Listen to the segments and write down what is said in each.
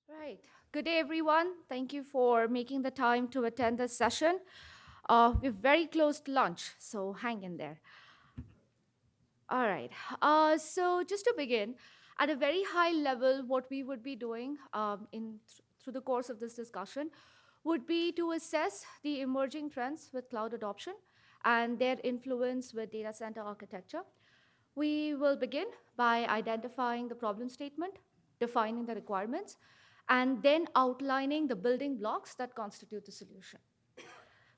Right. Good day, everyone. Thank you for making the time to attend this session. We're very close to lunch, so hang in there. All right. So just to begin, at a very high level, what we would be doing through the course of this discussion would be to assess the emerging trends with cloud adoption and their influence with data center architecture. We will begin by identifying the problem statement, defining the requirements, and then outlining the building blocks that constitute the solution.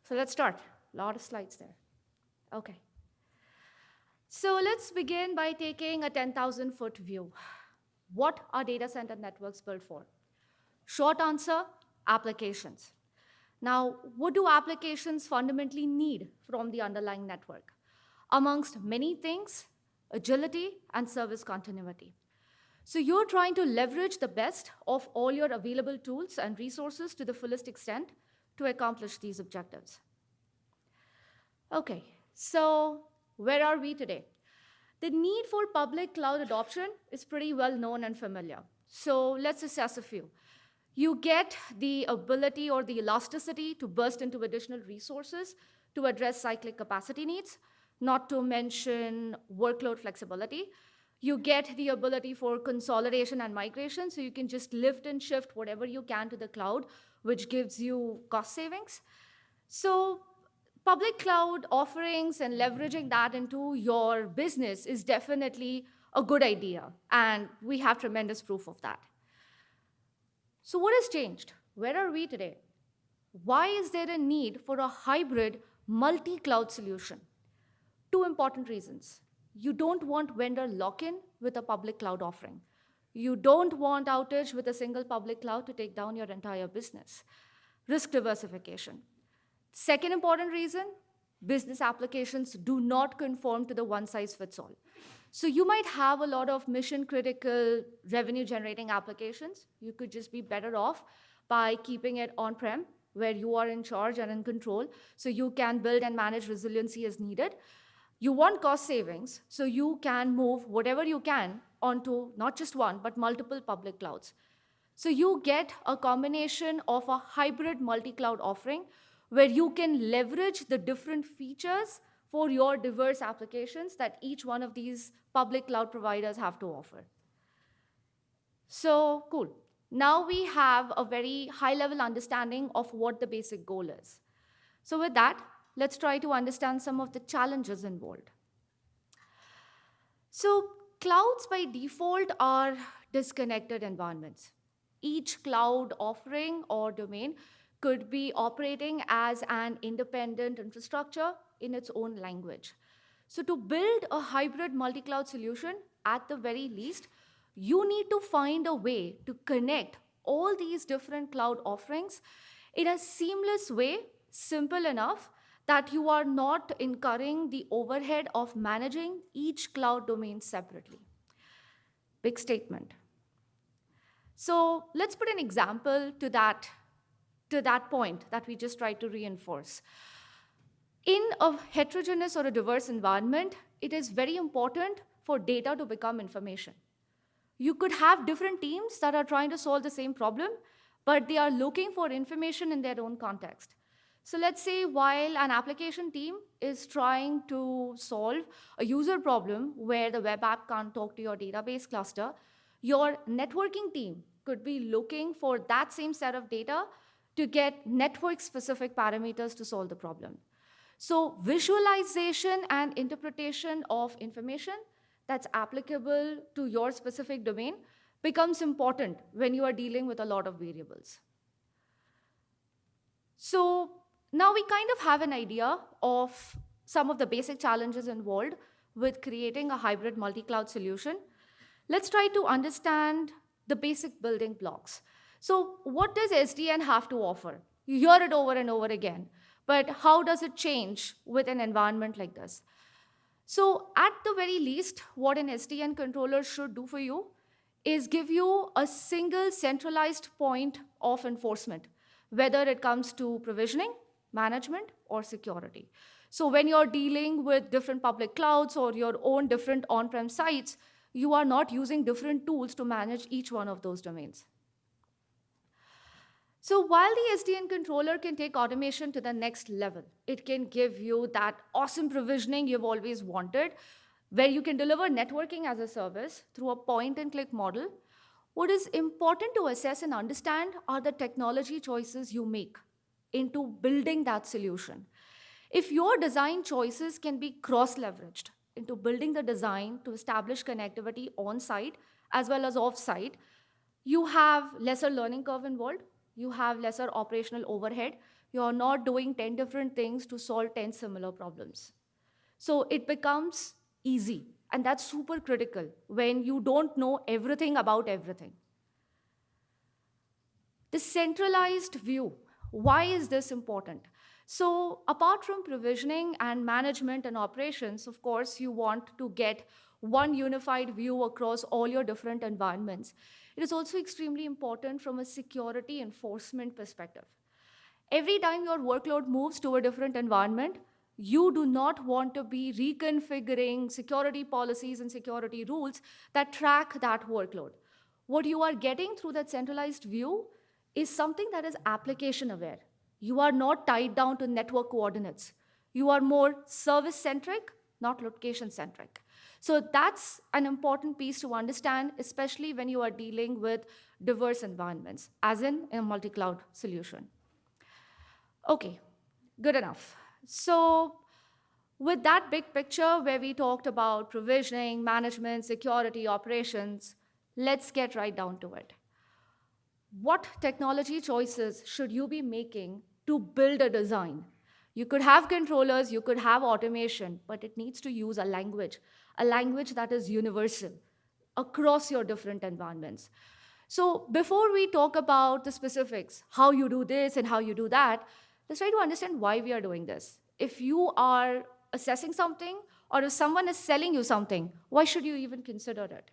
So let's start. A lot of slides there. Okay. So let's begin by taking a 10,000-foot view. What are data center networks built for? Short answer, applications. Now, what do applications fundamentally need from the underlying network? Amongst many things, agility and service continuity. So you're trying to leverage the best of all your available tools and resources to the fullest extent to accomplish these objectives. Okay, so where are we today? The need for public cloud adoption is pretty well known and familiar. So let's assess a few. You get the ability or the elasticity to burst into additional resources to address cyclic capacity needs, not to mention workload flexibility. You get the ability for consolidation and migration, so you can just lift and shift whatever you can to the cloud, which gives you cost savings. So public cloud offerings and leveraging that into your business is definitely a good idea, and we have tremendous proof of that. So what has changed? Where are we today? Why is there a need for a hybrid multi-cloud solution? Two important reasons. You don't want vendor lock-in with a public cloud offering. You don't want outage with a single public cloud to take down your entire business. Risk diversification. Second important reason, business applications do not conform to the one-size-fits-all. So you might have a lot of mission-critical revenue-generating applications. You could just be better off by keeping it on-prem, where you are in charge and in control, so you can build and manage resiliency as needed. You want cost savings, so you can move whatever you can onto not just one, but multiple public clouds. So you get a combination of a hybrid multi-cloud offering where you can leverage the different features for your diverse applications that each one of these public cloud providers have to offer. So cool. Now we have a very high-level understanding of what the basic goal is. So with that, let's try to understand some of the challenges involved. So clouds by default are disconnected environments. Each cloud offering or domain could be operating as an independent infrastructure in its own language. So to build a hybrid multi-cloud solution, at the very least, you need to find a way to connect all these different cloud offerings in a seamless way, simple enough that you are not incurring the overhead of managing each cloud domain separately. Big statement. So let's put an example to that point that we just tried to reinforce. In a heterogeneous or a diverse environment, it is very important for data to become information. You could have different teams that are trying to solve the same problem, but they are looking for information in their own context. So let's say while an application team is trying to solve a user problem where the web app can't talk to your database cluster, your networking team could be looking for that same set of data to get network-specific parameters to solve the problem. So visualization and interpretation of information that's applicable to your specific domain becomes important when you are dealing with a lot of variables. So now we kind of have an idea of some of the basic challenges involved with creating a hybrid multi-cloud solution. Let's try to understand the basic building blocks. So what does SDN have to offer? You hear it over and over again, but how does it change with an environment like this? So at the very least, what an SDN controller should do for you is give you a single centralized point of enforcement, whether it comes to provisioning, management, or security. So when you're dealing with different public clouds or your own different on-prem sites, you are not using different tools to manage each one of those domains. So while the SDN controller can take automation to the next level, it can give you that awesome provisioning you've always wanted, where you can deliver networking as a service through a point and click model. What is important to assess and understand are the technology choices you make into building that solution. If your design choices can be cross leveraged into building the design to establish connectivity on site as well as off site, you have lesser learning curve involved, you have lesser operational overhead, you're not doing 10 different things to solve 10 similar problems. So it becomes easy, and that's super critical when you don't know everything about everything. The centralized view. Why is this important? So, apart from provisioning and management and operations, of course, you want to get one unified view across all your different environments. It is also extremely important from a security enforcement perspective. Every time your workload moves to a different environment, you do not want to be reconfiguring security policies and security rules that track that workload. What you are getting through that centralized view is something that is application aware. You are not tied down to network coordinates. You are more service centric, not location centric. So that's an important piece to understand, especially when you are dealing with diverse environments, as in a multi cloud solution. Okay, good enough. So, with that big picture where we talked about provisioning, management, security, operations, let's get right down to it. What technology choices should you be making to build a design? You could have controllers, you could have automation, but it needs to use a language that is universal across your different environments. So, before we talk about the specifics, how you do this and how you do that, let's try to understand why we are doing this. If you are assessing something or if someone is selling you something, why should you even consider it?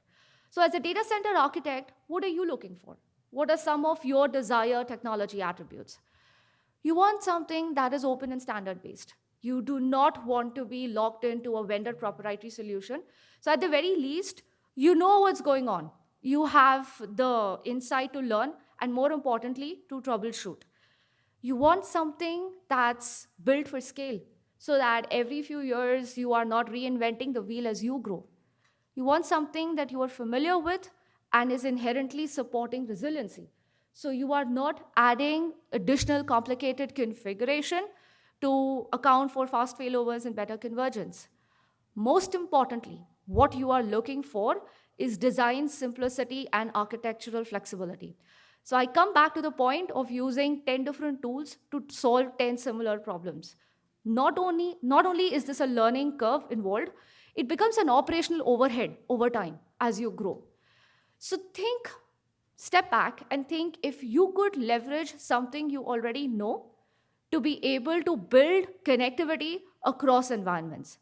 So, as a data center architect, what are you looking for? What are some of your desired technology attributes? You want something that is open and standard based. You do not want to be locked into a vendor proprietary solution. So, at the very least, you know what's going on. You have the insight to learn, and more importantly, to troubleshoot. You want something that's built for scale so that every few years you are not reinventing the wheel as you grow. You want something that you are familiar with and is inherently supporting resiliency. So you are not adding additional complicated configuration to account for fast failovers and better convergence. Most importantly, what you are looking for is design simplicity and architectural flexibility. So I come back to the point of using 10 different tools to solve 10 similar problems. Not only is this a learning curve involved, it becomes an operational overhead over time as you grow. So step back and think if you could leverage something you already know to be able to build connectivity across environments.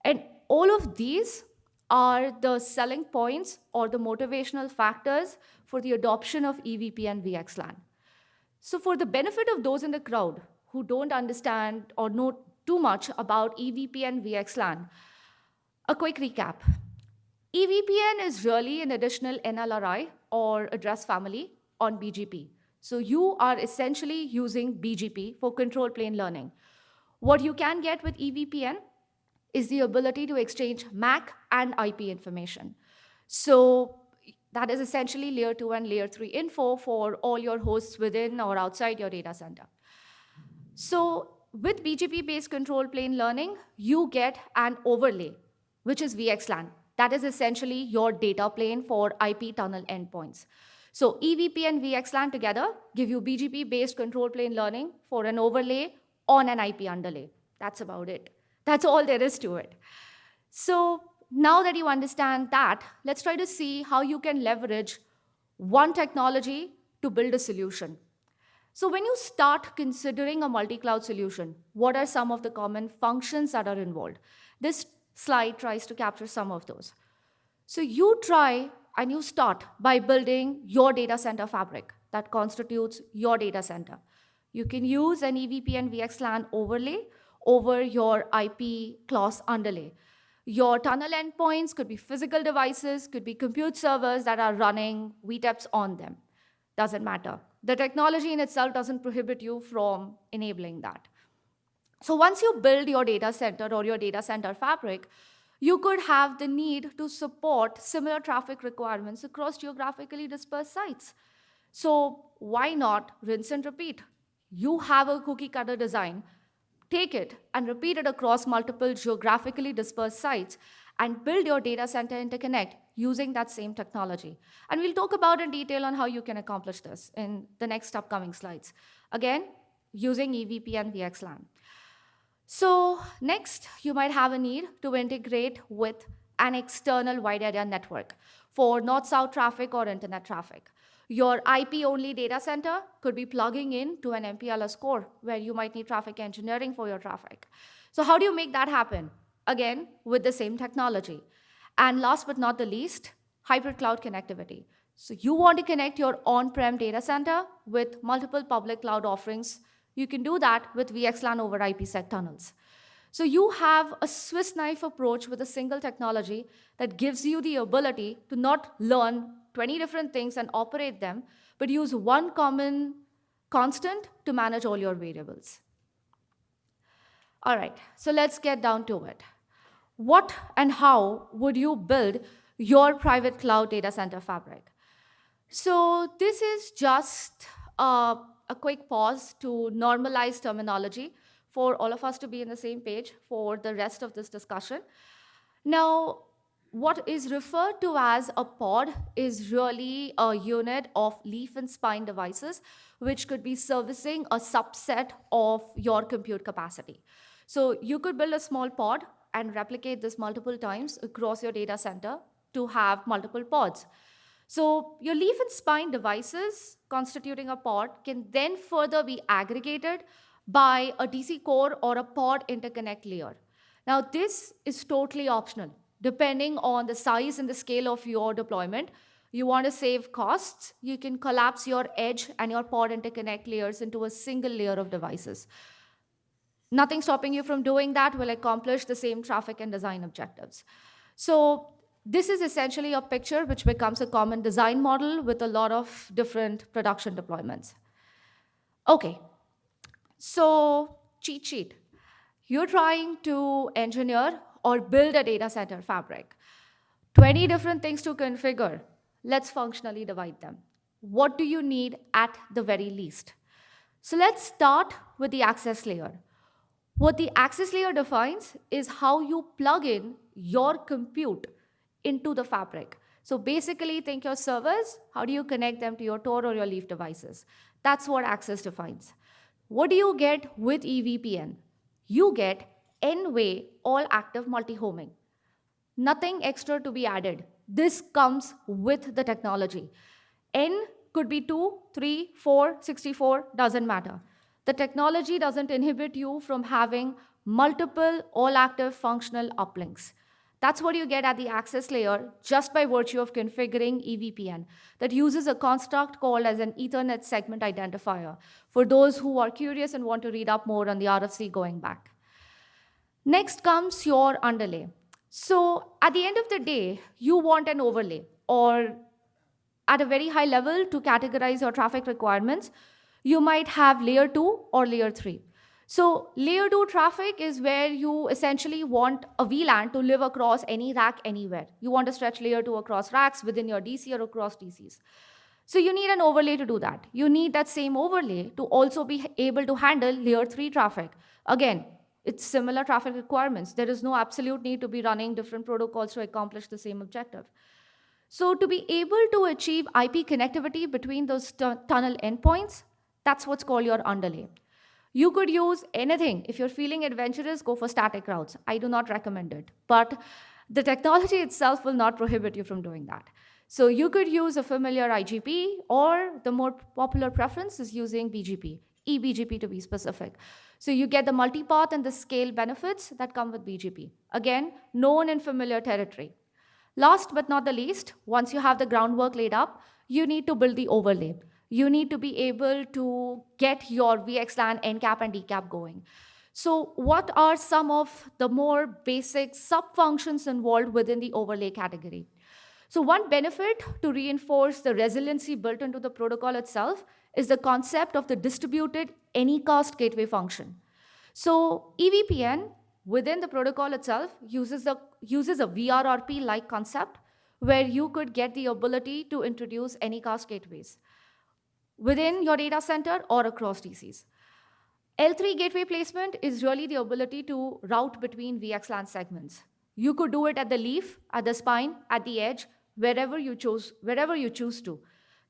And all of these are the selling points or the motivational factors for the adoption of EVP and VXLAN. So, for the benefit of those in the crowd who don't understand or know too much about EVP and VXLAN, a quick recap. EVPN is really an additional NLRI or address family on BGP. So you are essentially using BGP for control plane learning. What you can get with EVPN is the ability to exchange MAC and IP information. So that is essentially layer 2 and layer 3 info for all your hosts within or outside your data center. So with BGP based control plane learning, you get an overlay, which is VXLAN. That is essentially your data plane for IP tunnel endpoints. So EVP and VXLAN together give you BGP based control plane learning for an overlay on an IP underlay. That's about it. That's all there is to it. So now that you understand that, let's try to see how you can leverage one technology to build a solution. So when you start considering a multi-cloud solution, what are some of the common functions that are involved? This slide tries to capture some of those. So you try and you start by building your data center fabric that constitutes your data center. You can use an EVP and VXLAN overlay over your IP class underlay. Your tunnel endpoints could be physical devices, could be compute servers that are running VTEPs on them. doesn't matter. The technology in itself doesn't prohibit you from enabling that. So once you build your data center or your data center fabric, you could have the need to support similar traffic requirements across geographically dispersed sites. So why not rinse and repeat? You have a cookie cutter design, take it and repeat it across multiple geographically dispersed sites and build your data center interconnect using that same technology. And we'll talk about in detail on how you can accomplish this in the next upcoming slides. Again, using EVP and VXLAN. So next, you might have a need to integrate with an external wide area network for north-south traffic or internet traffic. Your IP-only data center could be plugging in to an MPLS core where you might need traffic engineering for your traffic. So how do you make that happen? Again, with the same technology. And last but not the least, hybrid cloud connectivity. So you want to connect your on-prem data center with multiple public cloud offerings. You can do that with VXLAN over IPsec tunnels. So you have a Swiss knife approach with a single technology that gives you the ability to not learn 20 different things and operate them, but use one common constant to manage all your variables. All right, so let's get down to it. What and how would you build your private cloud data center fabric? So this is just a quick pause to normalize terminology for all of us to be on the same page for the rest of this discussion. Now, what is referred to as a pod is really a unit of leaf and spine devices, which could be servicing a subset of your compute capacity. So you could build a small pod and replicate this multiple times across your data center to have multiple pods. So your leaf and spine devices constituting a pod can then further be aggregated by a DC core or a pod interconnect layer. Now, this is totally optional. Depending on the size and the scale of your deployment, you want to save costs, you can collapse your edge and your pod interconnect layers into a single layer of devices. Nothing stopping you from doing that will accomplish the same traffic and design objectives. So this is essentially a picture which becomes a common design model with a lot of different production deployments. Okay, so cheat sheet. You're trying to engineer or build a data center fabric. 20 different things to configure. Let's functionally divide them. What do you need at the very least? So let's start with the access layer. What the access layer defines is how you plug in your compute into the fabric. So basically, think your servers, how do you connect them to your Tor or your Leaf devices? That's what access defines. What do you get with EVPN? You get N-way all active multi-homing. Nothing extra to be added. This comes with the technology. N could be 2, 3, 4, 64, doesn't matter. The technology doesn't inhibit you from having multiple all-active functional uplinks. That's what you get at the access layer just by virtue of configuring EVPN that uses a construct called as an Ethernet segment identifier for those who are curious and want to read up more on the RFC going back. Next comes your underlay. So at the end of the day, you want an overlay or at a very high level to categorize your traffic requirements, you might have layer 2 or layer 3. So layer 2 traffic is where you essentially want a VLAN to live across any rack anywhere. You want to stretch layer 2 across racks within your DC or across DCs. So you need an overlay to do that. You need that same overlay to also be able to handle layer 3 traffic. Again, it's similar traffic requirements. There is no absolute need to be running different protocols to accomplish the same objective. So to be able to achieve IP connectivity between those tunnel endpoints, that's what's called your underlay. You could use anything. If you're feeling adventurous, go for static routes. I do not recommend it. But the technology itself will not prohibit you from doing that. So you could use a familiar IGP, or the more popular preference is using BGP, eBGP to be specific. So you get the multipath and the scale benefits that come with BGP. Again, known and familiar territory. Last but not the least, once you have the groundwork laid up, you need to build the overlay. You need to be able to get your VXLAN, NCAP, and DCAP going. So what are some of the more basic sub-functions involved within the overlay category? So one benefit to reinforce the resiliency built into the protocol itself is the concept of the distributed anycast gateway function. So EVPN within the protocol itself uses a VRRP-like concept where you could get the ability to introduce anycast gateways within your data center or across DCs. L3 gateway placement is really the ability to route between VXLAN segments. You could do it at the leaf, at the spine, at the edge, wherever you choose to.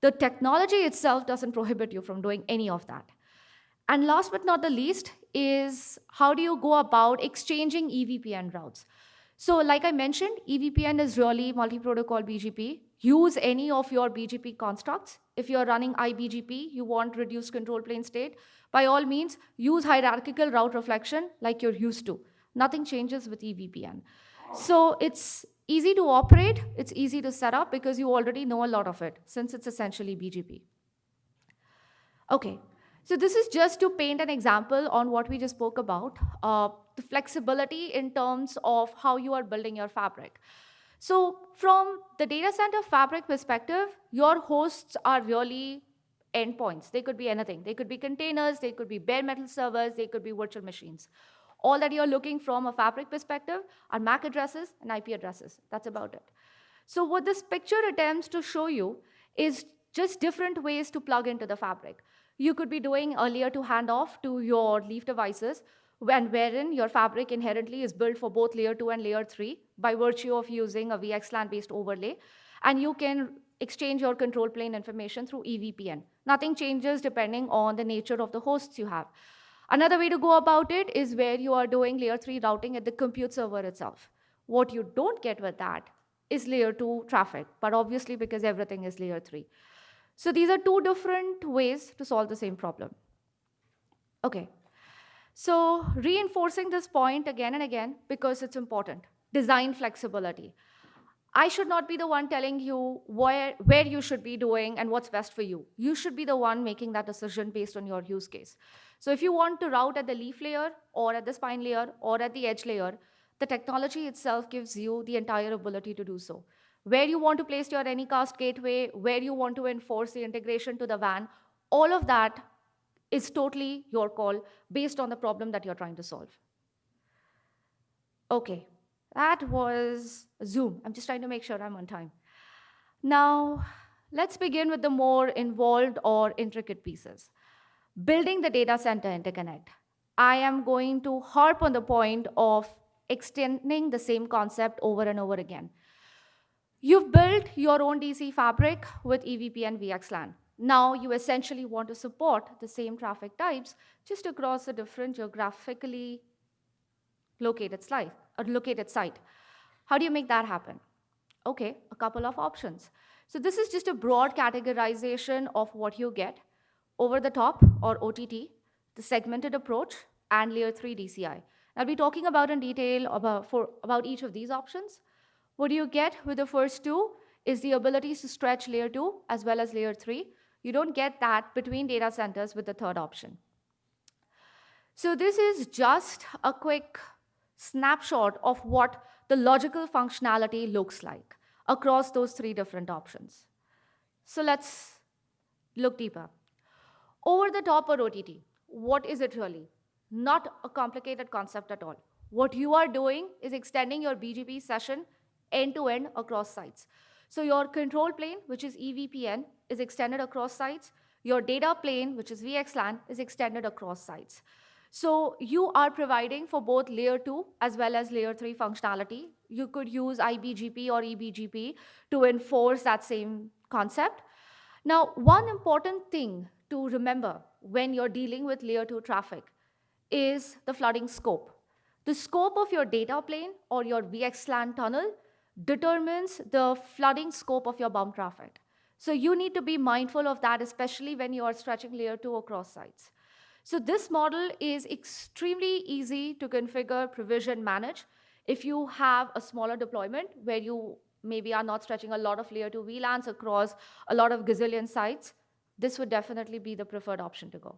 The technology itself doesn't prohibit you from doing any of that. And last but not the least is how do you go about exchanging EVPN routes? So, like I mentioned, EVPN is really multi protocol BGP. Use any of your BGP constructs. If you're running iBGP, you want reduced control plane state, by all means, use hierarchical route reflection like you're used to. Nothing changes with EVPN. So, it's easy to operate, it's easy to set up because you already know a lot of it since it's essentially BGP. Okay, so this is just to paint an example on what we just spoke about, the flexibility in terms of how you are building your fabric. So from the data center fabric perspective, your hosts are really endpoints. They could be anything. They could be containers, they could be bare metal servers, they could be virtual machines. All that you're looking from a fabric perspective are MAC addresses and IP addresses. That's about it. So what this picture attempts to show you is just different ways to plug into the fabric. You could be doing a layer 2 handoff to your leaf devices, wherein your fabric inherently is built for both layer 2 and layer 3 by virtue of using a VXLAN-based overlay. And you can exchange your control plane information through EVPN. Nothing changes depending on the nature of the hosts you have. Another way to go about it is where you are doing layer 3 routing at the compute server itself. What you don't get with that is layer 2 traffic, but obviously because everything is layer 3. So these are two different ways to solve the same problem. Okay, so reinforcing this point again and again because it's important. Design flexibility. I should not be the one telling you where you should be doing and what's best for you. You should be the one making that decision based on your use case. So if you want to route at the leaf layer or at the spine layer or at the edge layer, the technology itself gives you the entire ability to do so. Where you want to place your anycast gateway, where you want to enforce the integration to the WAN, all of that is totally your call based on the problem that you're trying to solve. Okay, that was Zoom. I'm just trying to make sure I'm on time. Now, let's begin with the more involved or intricate pieces. Building the data center interconnect. I am going to harp on the point of extending the same concept over and over again. You've built your own DC fabric with EVP and VXLAN. Now you essentially want to support the same traffic types just across a different geographically located site. How do you make that happen? Okay, a couple of options. So this is just a broad categorization of what you get: over the top or OTT, the segmented approach, and layer 3 DCI. I'll be talking about in detail about each of these options. What you get with the first two is the ability to stretch layer 2 as well as layer 3. You don't get that between data centers with the third option. So this is just a quick snapshot of what the logical functionality looks like across those three different options. So let's look deeper. Over the top or OTT, what is it really? Not a complicated concept at all. What you are doing is extending your BGP session end to end across sites. So your control plane, which is EVPN, is extended across sites. Your data plane, which is VXLAN, is extended across sites. So you are providing for both layer 2 as well as layer 3 functionality. You could use iBGP or eBGP to enforce that same concept. Now, one important thing to remember when you're dealing with layer 2 traffic is the flooding scope. The scope of your data plane or your VXLAN tunnel determines the flooding scope of your bump traffic. So you need to be mindful of that, especially when you are stretching layer 2 across sites. So this model is extremely easy to configure, provision, manage. If you have a smaller deployment where you maybe are not stretching a lot of layer 2 VLANs across a lot of gazillion sites, this would definitely be the preferred option to go.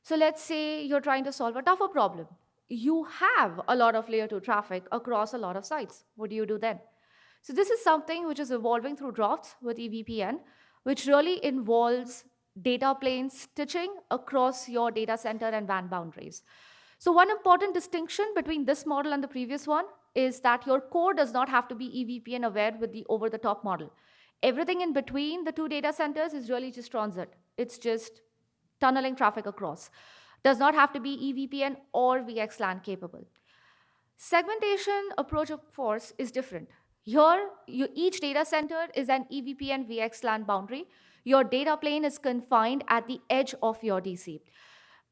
So let's say you're trying to solve a tougher problem. You have a lot of layer 2 traffic across a lot of sites. What do you do then? So this is something which is evolving through drafts with EVPN, which really involves data plane stitching across your data center and WAN boundaries. So one important distinction between this model and the previous one is that your core does not have to be EVPN aware with the over-the-top model. Everything in between the two data centers is really just transit. It's just tunneling traffic across. Does not have to be EVPN or VXLAN capable. Segmentation approach, of course, is different. Here, each data center is an EVPN VXLAN boundary. Your data plane is confined at the edge of your DC.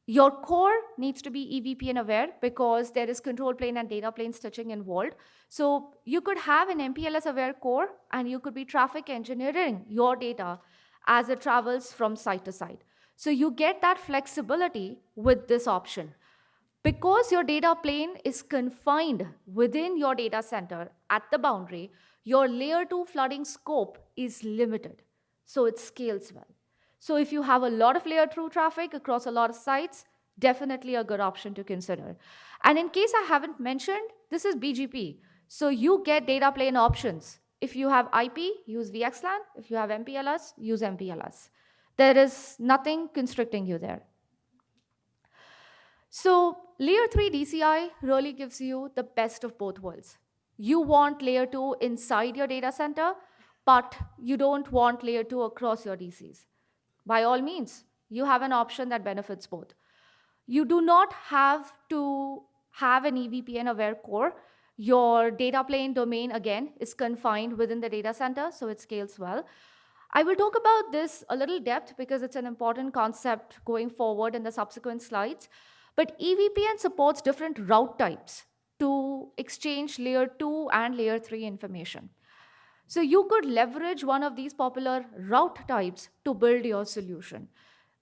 Your core needs to be EVPN aware because there is control plane and data plane stitching involved. So you could have an MPLS aware core and you could be traffic engineering your data as it travels from site to site. So you get that flexibility with this option. Because your data plane is confined within your data center at the boundary, your layer 2 flooding scope is limited. So it scales well. So if you have a lot of layer 2 traffic across a lot of sites, definitely a good option to consider. And in case I haven't mentioned, this is BGP. So you get data plane options. If you have IP, use VXLAN. If you have MPLS, use MPLS. There is nothing constricting you there. So layer 3 DCI really gives you the best of both worlds. You want layer 2 inside your data center, but you don't want layer 2 across your DCs. By all means, you have an option that benefits both. You do not have to have an EVPN aware core. Your data plane domain, again, is confined within the data center, so it scales well. I will talk about this a little depth because it's an important concept going forward in the subsequent slides. But EVPN supports different route types to exchange layer 2 and layer 3 information. So you could leverage one of these popular route types to build your solution.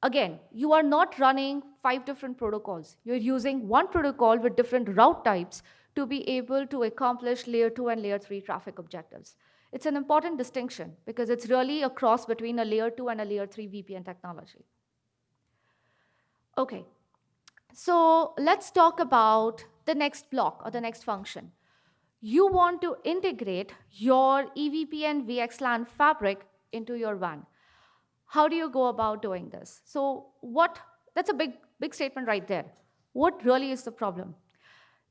Again, you are not running 5 different protocols. You're using one protocol with different route types to be able to accomplish layer 2 and layer 3 traffic objectives. It's an important distinction because it's really a cross between a layer 2 and a layer 3 VPN technology. Okay, so let's talk about the next block or the next function. You want to integrate your EVPN VXLAN fabric into your WAN. How do you go about doing this? So that's a big statement right there. What really is the problem?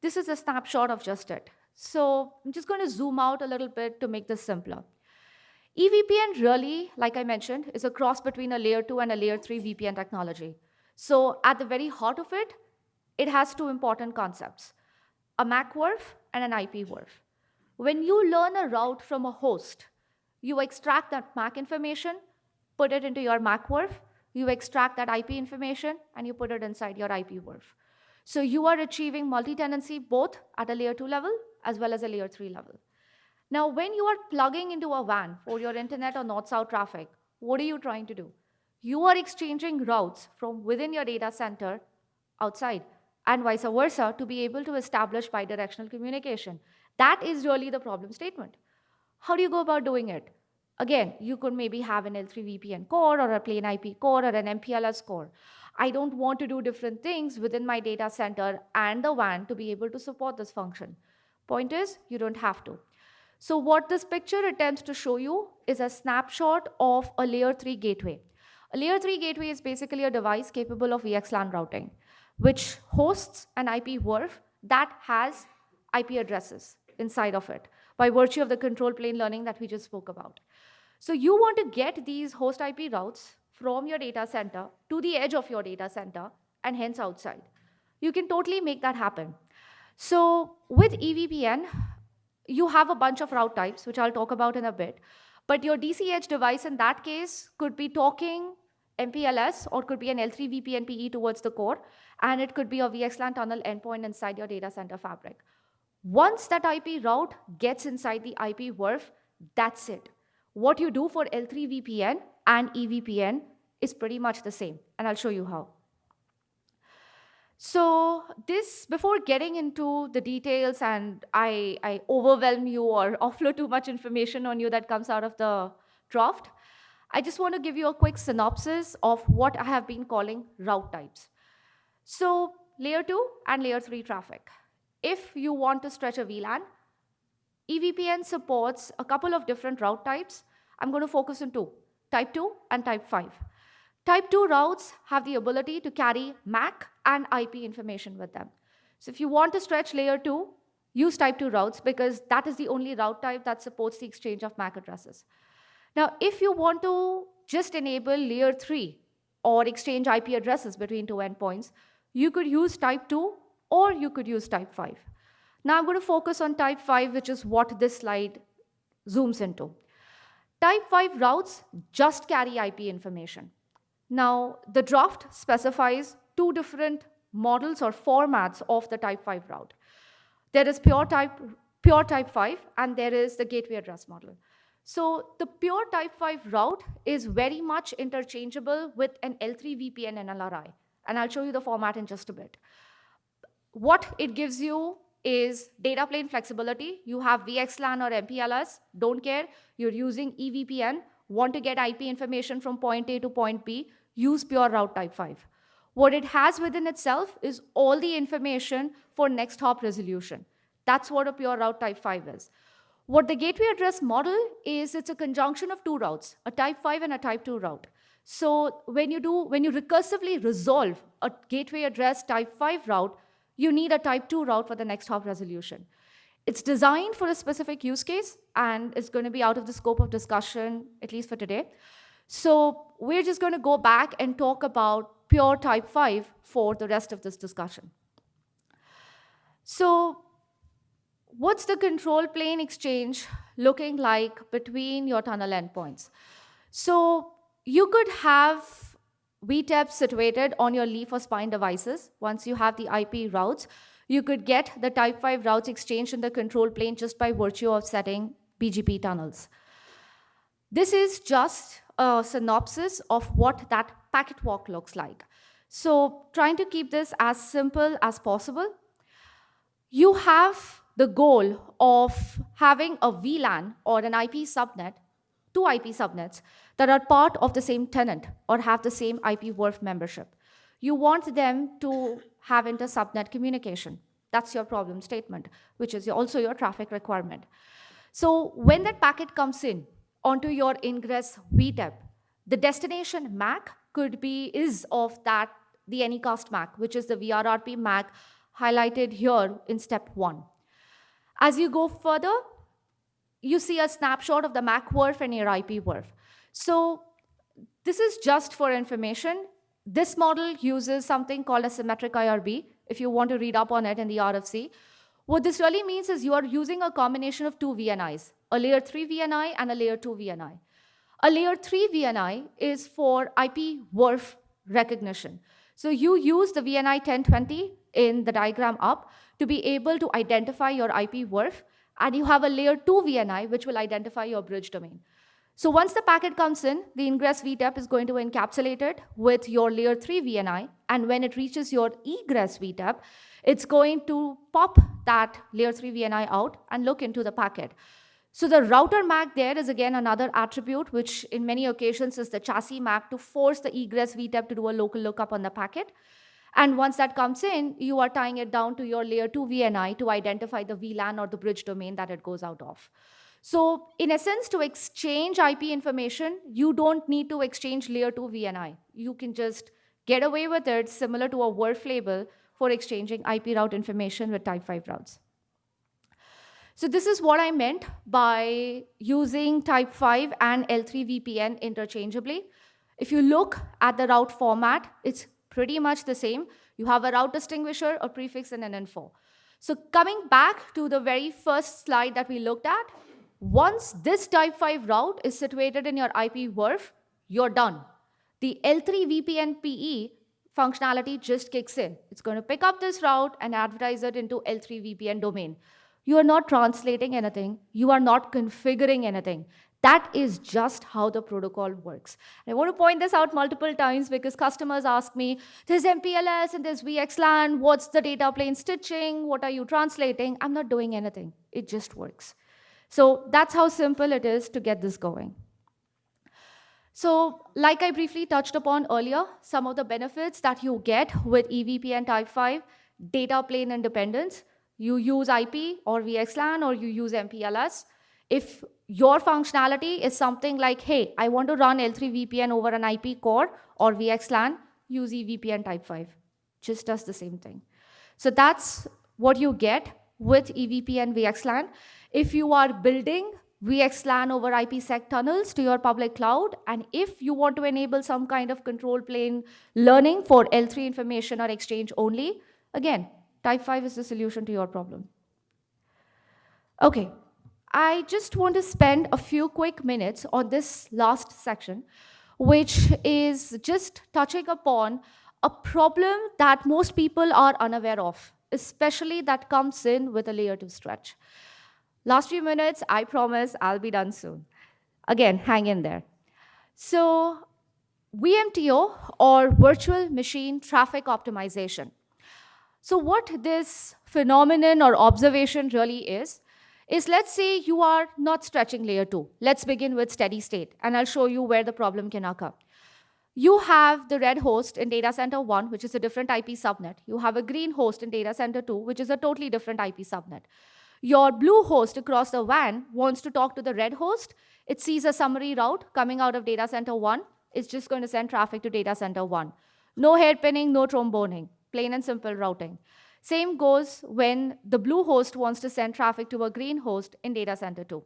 This is a snapshot of just it. So I'm just going to zoom out a little bit to make this simpler. EVPN really, like I mentioned, is a cross between a layer 2 and a layer 3 VPN technology. So at the very heart of it, it has two important concepts, a MAC WRF and an IP WRF. When you learn a route from a host, you extract that MAC information, put it into your MAC WRF, you extract that IP information, and you put it inside your IP WRF. So you are achieving multi-tenancy both at a layer 2 level as well as a layer 3 level. Now, when you are plugging into a WAN for your internet or north-south traffic, what are you trying to do? You are exchanging routes from within your data center outside and vice versa to be able to establish bidirectional communication. That is really the problem statement. How do you go about doing it? Again, you could maybe have an L3 VPN core or a plain IP core or an MPLS core. I don't want to do different things within my data center and the WAN to be able to support this function. Point is, you don't have to. So what this picture attempts to show you is a snapshot of a layer 3 gateway. A layer 3 gateway is basically a device capable of VXLAN routing, which hosts an IP WRF that has IP addresses inside of it by virtue of the control plane learning that we just spoke about. So you want to get these host IP routes from your data center to the edge of your data center and hence outside. You can totally make that happen. So with EVPN, you have a bunch of route types, which I'll talk about in a bit. But your DC edge device in that case could be talking MPLS or could be an L3 VPN PE towards the core, and it could be a VXLAN tunnel endpoint inside your data center fabric. Once that IP route gets inside the IP WRF, that's it. What you do for L3 VPN and EVPN is pretty much the same, and I'll show you how. So this, before getting into the details and I overwhelm you or offload too much information on you that comes out of the draft, I just want to give you a quick synopsis of what I have been calling route types. So layer 2 and layer 3 traffic. If you want to stretch a VLAN, EVPN supports a couple of different route types. I'm going to focus on two, type 2 and type 5. Type 2 routes have the ability to carry MAC and IP information with them. So if you want to stretch layer 2, use type 2 routes because that is the only route type that supports the exchange of MAC addresses. Now, if you want to just enable layer 3 or exchange IP addresses between two endpoints, you could use type 2 or you could use type 5. Now I'm going to focus on type 5, which is what this slide zooms into. Type 5 routes just carry IP information. Now, the draft specifies two different models or formats of the type 5 route. There is pure type 5, and there is the gateway address model. So the pure type 5 route is very much interchangeable with an L3 VPN and LRI, and I'll show you the format in just a bit. What it gives you is data plane flexibility. You have VXLAN or MPLS, don't care. You're using EVPN, want to get IP information from point A to point B, use pure route type 5. What it has within itself is all the information for next hop resolution. That's what a pure route type 5 is. What the gateway address model is, it's a conjunction of two routes, a type 5 and a type 2 route. So when you recursively resolve a gateway address type 5 route, you need a type 2 route for the next hop resolution. It's designed for a specific use case, and it's going to be out of the scope of discussion, at least for today. So we're just going to go back and talk about pure type 5 for the rest of this discussion. So what's the control plane exchange looking like between your tunnel endpoints? So you could have VTEP situated on your leaf or spine devices. Once you have the IP routes, you could get the type 5 routes exchanged in the control plane just by virtue of setting BGP tunnels. This is just a synopsis of what that packet walk looks like. So trying to keep this as simple as possible, you have the goal of having a VLAN or an IP subnet, two IP subnets that are part of the same tenant or have the same IP WRF membership. You want them to have inter-subnet communication. That's your problem statement, which is also your traffic requirement. So when that packet comes in onto your ingress VTEP, the destination MAC is of that, the Anycast MAC, which is the VRRP MAC highlighted here in step 1. As you go further, you see a snapshot of the MAC WRF and your IP WRF. So this is just for information. This model uses something called a symmetric IRB, if you want to read up on it in the RFC. What this really means is you are using a combination of two VNIs, a layer 3 VNI and a layer 2 VNI. A layer 3 VNI is for IP WRF recognition. So you use the VNI 1020 in the diagram up to be able to identify your IP WRF, and you have a layer 2 VNI which will identify your bridge domain. So once the packet comes in, the ingress VTEP is going to encapsulate it with your layer 3 VNI, and when it reaches your egress VTEP, it's going to pop that layer 3 VNI out and look into the packet. So the router MAC there is again another attribute, which in many occasions is the chassis MAC to force the egress VTEP to do a local lookup on the packet. And once that comes in, you are tying it down to your layer 2 VNI to identify the VLAN or the bridge domain that it goes out of. So in essence, to exchange IP information, you don't need to exchange layer 2 VNI. You can just get away with it, similar to a WRF label for exchanging IP route information with type 5 routes. So this is what I meant by using type 5 and L3 VPN interchangeably. If you look at the route format, it's pretty much the same. You have a route distinguisher, a prefix, and an info. So coming back to the very first slide that we looked at, once this type 5 route is situated in your IP WRF, you're done. The L3 VPN PE functionality just kicks in. It's going to pick up this route and advertise it into L3 VPN domain. You are not translating anything. You are not configuring anything. That is just how the protocol works. And I want to point this out multiple times because customers ask me, there's MPLS and there's VXLAN. What's the data plane stitching? What are you translating? I'm not doing anything. It just works. So that's how simple it is to get this going. So like I briefly touched upon earlier, some of the benefits that you get with EVPN type 5, data plane independence. You use IP or VXLAN or you use MPLS. If your functionality is something like, hey, I want to run L3 VPN over an IP core or VXLAN, use EVPN type 5. Just does the same thing. So that's what you get with EVP and VXLAN. If you are building VXLAN over IPsec tunnels to your public cloud, and if you want to enable some kind of control plane learning for L3 information or exchange only, again, type 5 is the solution to your problem. Okay, I just want to spend a few quick minutes on this last section, which is just touching upon a problem that most people are unaware of, especially that comes in with a layer 2 stretch. Last few minutes, I promise I'll be done soon. Again, hang in there. So, VMTO or virtual machine traffic optimization. So, what this phenomenon or observation really is let's say you are not stretching layer 2. Let's begin with steady state, and I'll show you where the problem can occur. You have the red host in data center 1, which is a different IP subnet. You have a green host in data center 2, which is a totally different IP subnet. Your blue host across the WAN wants to talk to the red host. It sees a summary route coming out of data center 1. It's just going to send traffic to data center 1. No hairpinning, no tromboning, plain and simple routing. Same goes when the blue host wants to send traffic to a green host in data center 2.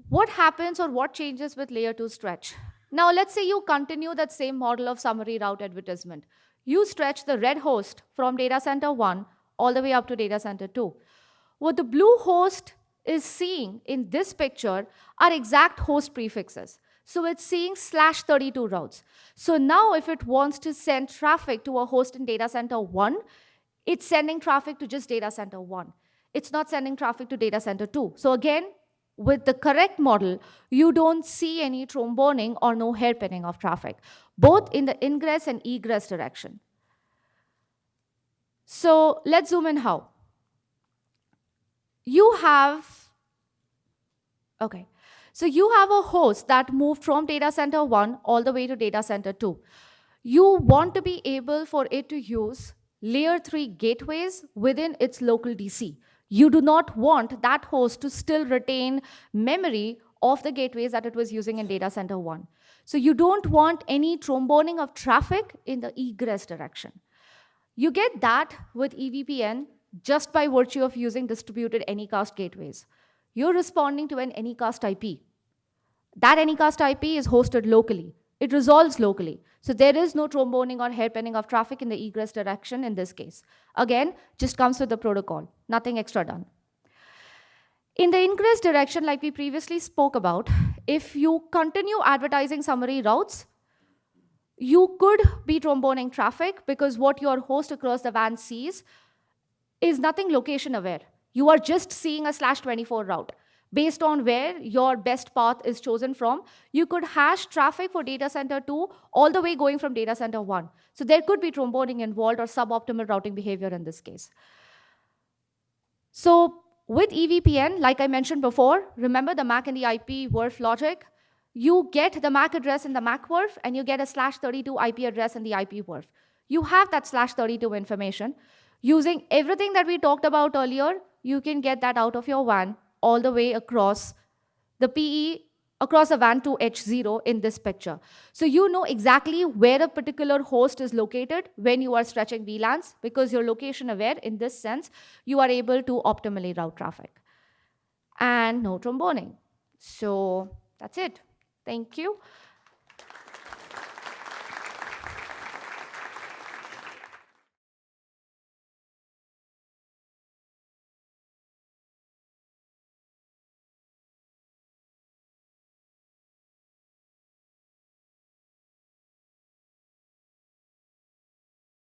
What happens or what changes with layer 2 stretch? Now, let's say you continue that same model of summary route advertisement. You stretch the red host from data center 1 all the way up to data center 2. What the blue host is seeing in this picture are exact host prefixes. So it's seeing /32 routes. So now if it wants to send traffic to a host in data center 1, it's sending traffic to just data center 1. It's not sending traffic to data center 2. So again, with the correct model, you don't see any tromboning or no hairpinning of traffic, both in the ingress and egress direction. So let's zoom in how. You have a host that moved from data center 1 all the way to data center 2. You want to be able for it to use layer 3 gateways within its local DC. You do not want that host to still retain memory of the gateways that it was using in data center 1. So you don't want any tromboning of traffic in the egress direction. You get that with EVPN just by virtue of using distributed anycast gateways. You're responding to an anycast IP. That anycast IP is hosted locally. It resolves locally. So there is no tromboning or hairpinning of traffic in the egress direction in this case. Again, just comes with the protocol, nothing extra done. In the ingress direction, like we previously spoke about, if you continue advertising summary routes, you could be tromboning traffic because what your host across the WAN sees is nothing location aware. You are just seeing a /24 route. Based on where your best path is chosen from, you could hash traffic for data center 2 all the way going from data center 1. So there could be tromboning involved or suboptimal routing behavior in this case. So with EVPN, like I mentioned before, remember the MAC and the IP WRF logic? You get the MAC address in the MAC WRF and you get a /32 IP address in the IP WRF. You have that /32 information. Using everything that we talked about earlier, you can get that out of your WAN all the way across the PE, across the WAN to H0 in this picture. So you know exactly where a particular host is located when you are stretching VLANs because you're location aware. In this sense, you are able to optimally route traffic. And no tromboning. So that's it. Thank you.